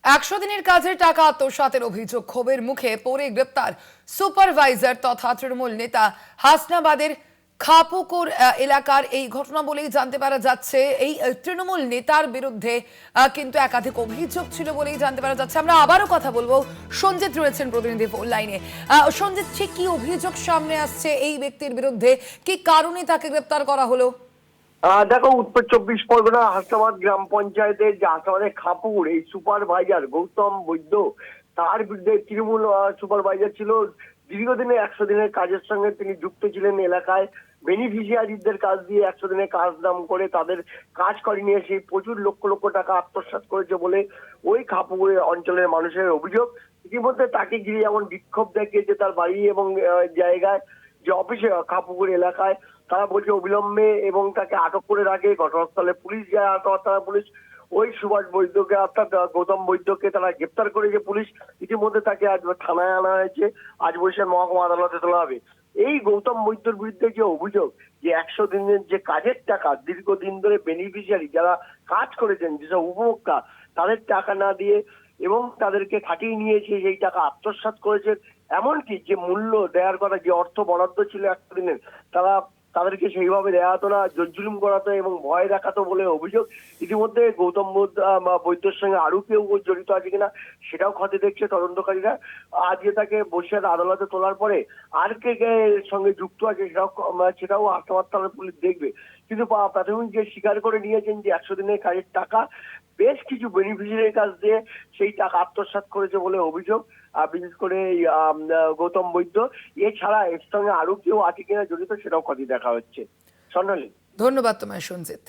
100 দিনের কাজের টাকা আত্মসাতের অভিযোগ, ক্ষোভের মুখে পড়ে গ্রেপ্তার সুপারভাইজার তথা তৃণমূল নেতা। হাসনাবাদের খাপুকুর এলাকার এই ঘটনা বলেই জানতে পারা যাচ্ছে। এই তৃণমূল নেতার বিরুদ্ধে কিন্তু একাধিক অভিযোগ ছিল বলেই জানতে পারা যাচ্ছে। আমরা আবারও কথা বলবো, সঞ্জিত রয়েছেন প্রতিনিধি ফোন লাইনে। সঞ্জিত, ঠিক কি অভিযোগ সামনে আসছে এই ব্যক্তির বিরুদ্ধে, কি কারণে তাকে গ্রেপ্তার করা হলো? দেখো, উত্তর চব্বিশ পরগনা হাসনাবাদ গ্রাম পঞ্চায়েতের যে হাসনাবাদের খাপুর এই সুপারভাইজার গৌতম বৈদ্য, তার বিরুদ্ধে তৃণমূল সুপারভাইজার ছিল। দীর্ঘদিনে 100 দিনের কাজের সঙ্গে তিনি যুক্ত ছিলেন। এলাকায় বেনিফিশিয়ারিদের কাজ দিয়ে 100 দিনের কাজ নাম করে তাদের কাজ করে নিয়ে এসে প্রচুর লক্ষ লক্ষ টাকা আত্মসাৎ করেছে বলে ওই খাপুর অঞ্চলের মানুষের অভিযোগ। ইতিমধ্যে তাকে ঘিরে এমন বিক্ষোভ দেখিয়েছে তার বাড়ি এবং জায়গায়, যে অফিসে খাপুকুর এলাকায়। তারা বলছে অবিলম্বে এবং তাকে আটক করে রাখে। ঘটনাস্থলে পুলিশ যায়, তারা পুলিশ ওই সুভাষ বৈদ্যকে অর্থাৎ গৌতম বৈদ্যকে তারা গ্রেপ্তার করেছে পুলিশ। ইতিমধ্যে তাকে আজ থানায় আনা হয়েছে, আজ বরিশাল মহকুমা আদালতে তোলা হবে। এই গৌতম বৈদ্যর বিরুদ্ধে যে অভিযোগ, যে 100 দিনের যে কাজের টাকা দীর্ঘদিন ধরে বেনিফিশিয়ারি যারা কাজ করেছেন, যেসব উপভোক্তা, তাদের টাকা না দিয়ে এবং তাদেরকে খাটিয়ে নিয়েছে, সেই টাকা আত্মসাৎ করেছে। এমনকি যে মূল্য দেওয়ার কথা, যে অর্থ বরাদ্দ ছিল 100 দিনের, তাদেরকে সেইভাবে দেওয়া হতো না, জুলুম করাতো এবং ভয় দেখাতো বলে অভিযোগ। ইতিমধ্যে গৌতম বৈদ্যর সঙ্গে আরো কেউ জড়িত আছে কিনা সেটাও খতিয়ে দেখছে তদন্তকারীরা। আজকে তাকে বরিশাল আদালতে তোলার পরে আর কে কে এর সঙ্গে যুক্ত আছে সেটাও হাসনাবাদ থানার পুলিশ দেখবে। কিন্তু প্রাথমিক যে স্বীকার করে নিয়েছেন যে 100 দিনের কাজের টাকা বেশ কিছু বেনিফিশিয়ারির কাছ দিয়ে সেই টাকা আত্মসাৎ করেছে বলে অভিযোগ। বিশেষ করে গৌতম বৈদ্য এছাড়া এর সঙ্গে আরো কেউ আছে কিনা জড়িত সেটাও খতিয়ে দেখা হচ্ছে। স্বর্ণালী, ধন্যবাদ তোমায় সঞ্জিত।